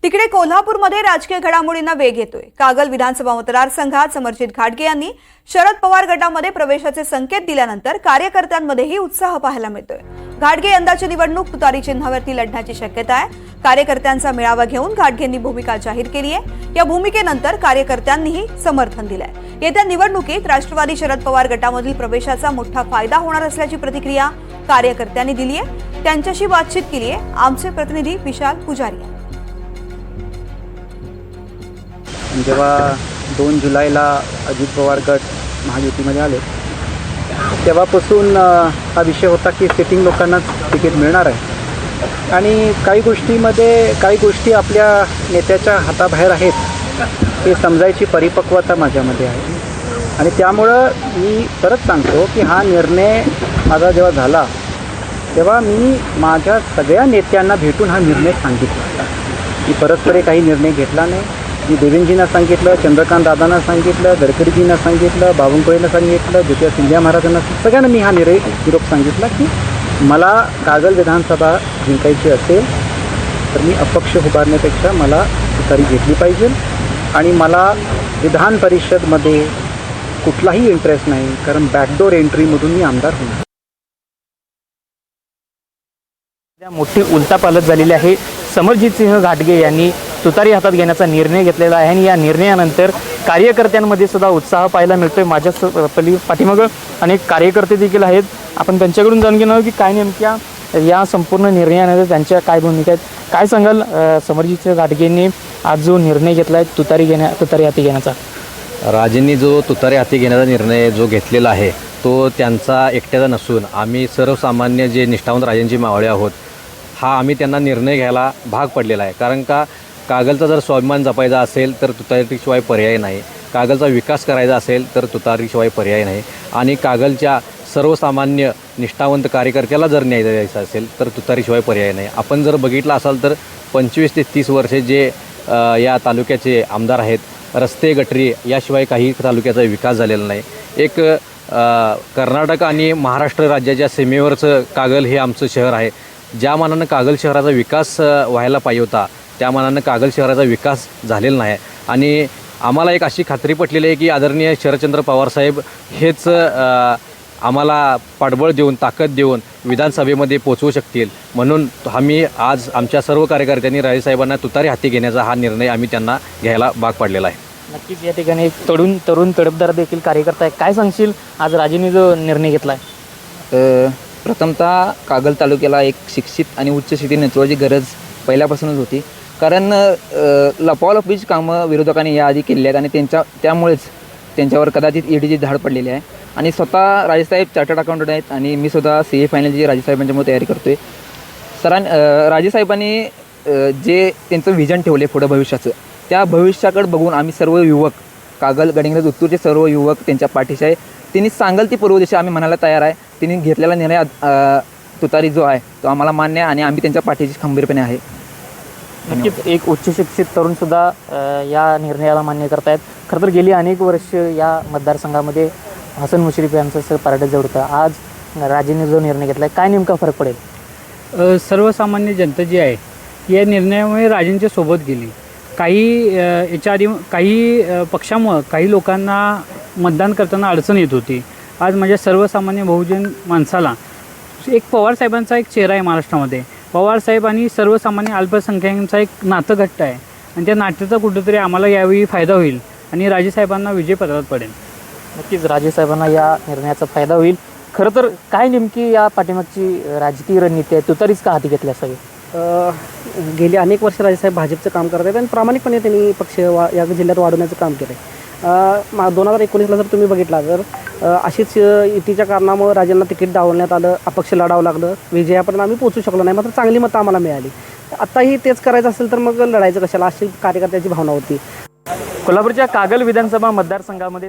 तिकडे कोल्हापूरमध्ये राजकीय घडामोडींना वेग येतोय। कागल विधानसभा मतदारसंघात समरजित घाटगे यांनी शरद पवार गटामध्ये प्रवेशाचे संकेत दिल्यानंतर कार्यकर्त्यांमध्येही उत्साह पाहायला मिळतोय। घाटगे यंदाची निवडणूक तुतारी चिन्हावरती लढण्याची शक्यता आहे। कार्यकर्त्यांचा मेळावा घेऊन घाटगेंनी भूमिका जाहीर केली आहे। या भूमिकेनंतर कार्यकर्त्यांनीही समर्थन दिलंय। येत्या निवडणुकीत राष्ट्रवादी शरद पवार गटामधील प्रवेशाचा मोठा फायदा होणार असल्याची प्रतिक्रिया कार्यकर्त्यांनी दिली आहे। त्यांच्याशी बातचीत केली आहे आमचे प्रतिनिधी विशाल पुजारी। जेव्हा 2 जुलैला अजित पवार गट महायुतीमध्ये आले तेव्हापासून हा विषय होता की सिटिंग लोकांनाच तिकीट मिळणार आहे आणि काही गोष्टी आपल्या नेत्याच्या हाताबाहेर आहेत हे समजायची परिपक्वता माझ्यामध्ये आहे आणि त्यामुळं मी परत सांगतो की हा निर्णय माझा जेव्हा झाला तेव्हा मी माझ्या सगळ्या नेत्यांना भेटून हा निर्णय सांगितला। मी परस्पर काही निर्णय घेतला नाही। मी देवेंद्रजींना सांगितलं, चंद्रकांत दादांना सांगितलं, गडकरीजींना सांगितलं, बावनकुळेंना सांगितलं, ज्योतिरादित्य सिंधिया महाराजांना सगळ्यांना मी हा निरोप सांगितला की मला कागल विधानसभा जिंकायची असेल तर मी अपक्ष उभारण्यापेक्षा मला तुतारी घेतली पाहिजे आणि मला विधान परिषदमध्ये कुठलाही इंटरेस्ट नाही, कारण बॅकडोर एंट्रीमधून मी आमदार होणार। मोठी उलटापालट झालेली आहे। समरजितसिंह घाटगे यांनी तुतारी हातात घेण्याचा निर्णय घेतलेला आहे आणि या निर्णयानंतर कार्यकर्त्यांमध्ये सुद्धा उत्साह पाहायला मिळतोय। माझ्या पाठीमागं अनेक कार्यकर्ते देखील आहेत। आपण त्यांच्याकडून जाणून घेणार आहोत की काय नेमक्या या संपूर्ण निर्णयानंतर त्यांच्या काय भूमिका आहेत। काय सांगाल समरजितसिंह घाटगेंनी आज जो निर्णय घेतला आहे तुतारी हाती घेण्याचा? राजेंनी जो तुतारी हाती घेण्याचा निर्णय जो घेतलेला आहे तो त्यांचा एकट्याचा नसून आम्ही सर्वसामान्य जे निष्ठावंत राजेंची मावळे आहोत हा आम्ही त्यांना निर्णय घ्यायला भाग पडलेला आहे। कारण का कागलचा जर स्वाभिमान जपायचा असेल तर तुतारीशिवाय पर्याय नाही, कागलचा विकास करायचा असेल तर तुतारीशिवाय पर्याय नाही आणि कागलच्या सर्वसामान्य निष्ठावंत कार्यकर्त्याला जर न्याय द्यायचा असेल तर तुतारीशिवाय पर्याय नाही। आपण जर बघितलं असाल तर 25 ते 30 वर्षे जे या तालुक्याचे आमदार आहेत, रस्ते गटरी याशिवाय काही तालुक्याचा विकास झालेला नाही। एक कर्नाटक आणि महाराष्ट्र राज्याच्या सीमेवरचं कागल हे आमचं शहर आहे। ज्या मानानं कागल शहराचा विकास व्हायला पाहिजे होता त्या मानानं कागल शहराचा विकास झालेला नाही आणि आम्हाला एक अशी खात्री पटलेली आहे की आदरणीय शरदचंद्र पवारसाहेब हेच आम्हाला पाठबळ देऊन ताकद देऊन विधानसभेमध्ये पोचवू शकतील। म्हणून आम्ही आज आमच्या सर्व कार्यकर्त्यांनी राजेसाहेबांना तुतारी हाती घेण्याचा हा निर्णय आम्ही त्यांना घ्यायला भाग पाडलेला आहे। नक्कीच या ठिकाणी तरुण तडफदार देखील कार्यकर्ता आहे। काय सांगशील आज राजेंनी जो निर्णय घेतला आहे? प्रथमतः कागल तालुक्याला एक शिक्षित आणि उच्च शिक्षित नेतृत्वाची गरज पहिल्यापासूनच होती, कारण लपवालपवीची कामं विरोधकांनी याआधी केलेली आहेत आणि त्यामुळेच त्यांच्यावर कदाचित ईडीची धाड पडलेली आहे आणि स्वतः राजेसाहेब चार्टर्ड अकाउंटंट आहेत आणि मी सुद्धा CA फायनलची राजेसाहेबांच्यामुळे तयारी करतो आहे। राजेसाहेबांनी जे त्यांचं व्हिजन ठेवले पुढं भविष्याचं त्या भविष्याकडे बघून आम्ही सर्व युवक कागल गडिंग्लज उत्तूरचे सर्व युवक त्यांच्या पाठीशी आहे। त्यांनी सांगल ती पूर्व दिशा आम्ही म्हणायला तयार आहे। त्यांनी घेतलेला निर्णय तुतारी जो आहे तो आम्हाला मान्य आहे आणि आम्ही त्यांच्या पाठीशी खंबीरपणे आहे। नक्कीच एक उच्च शिक्षित तरुणसुद्धा या निर्णयाला मान्य करतायत। खरं तर गेली अनेक वर्ष या मतदारसंघामध्ये हसन मुश्रीफ यांचं पारडं जड होतं। आज राजेंनी जो निर्णय घेतला आहे काय नेमका फरक पडेल? सर्वसामान्य जनता जी आहे या निर्णयामुळे राजेंच्या सोबत गेली। याच्या आधी काही पक्षामुळं काही लोकांना मतदान करताना अडचण येत होती। आज माझ्या सर्वसामान्य बहुजन माणसाला एक पवारसाहेबांचा एक चेहरा आहे महाराष्ट्रामध्ये। पवारसाहेब आणि सर्वसामान्य अल्पसंख्याकांचा एक नातं घट्ट आहे आणि त्या नात्याचा कुठेतरी आम्हाला यावेळी फायदा होईल आणि राजेसाहेबांना विजयपथावर पडेल। नक्कीच राजेसाहेबांना या निर्णयाचा फायदा होईल। खरं तर काय नेमकी या पाठीमागची राजकीय रणनीती आहे? तुतारीच का हाती घेतली असावी? गेली अनेक वर्ष राजेसाहेब भाजपचं काम करत आहेत आणि प्रामाणिकपणे त्यांनी पक्ष या जिल्ह्यात वाढवण्याचं काम केलं आहे। 2019ला जर तुम्ही बघितला तर अशीच युतीच्या कारणामुळे राजांना तिकीट डावलण्यात आलं, अपक्ष लढावं लागलं, विजयापर्यंत आम्ही पोचू शकलो नाही, मात्र चांगली मतं आम्हाला मिळाली। आत्ताही तेच करायचं असेल तर मग लढायचं कशाला अशी कार्यकर्त्याची भावना होती। कोल्हापूरच्या कागल विधानसभा मतदारसंघामध्ये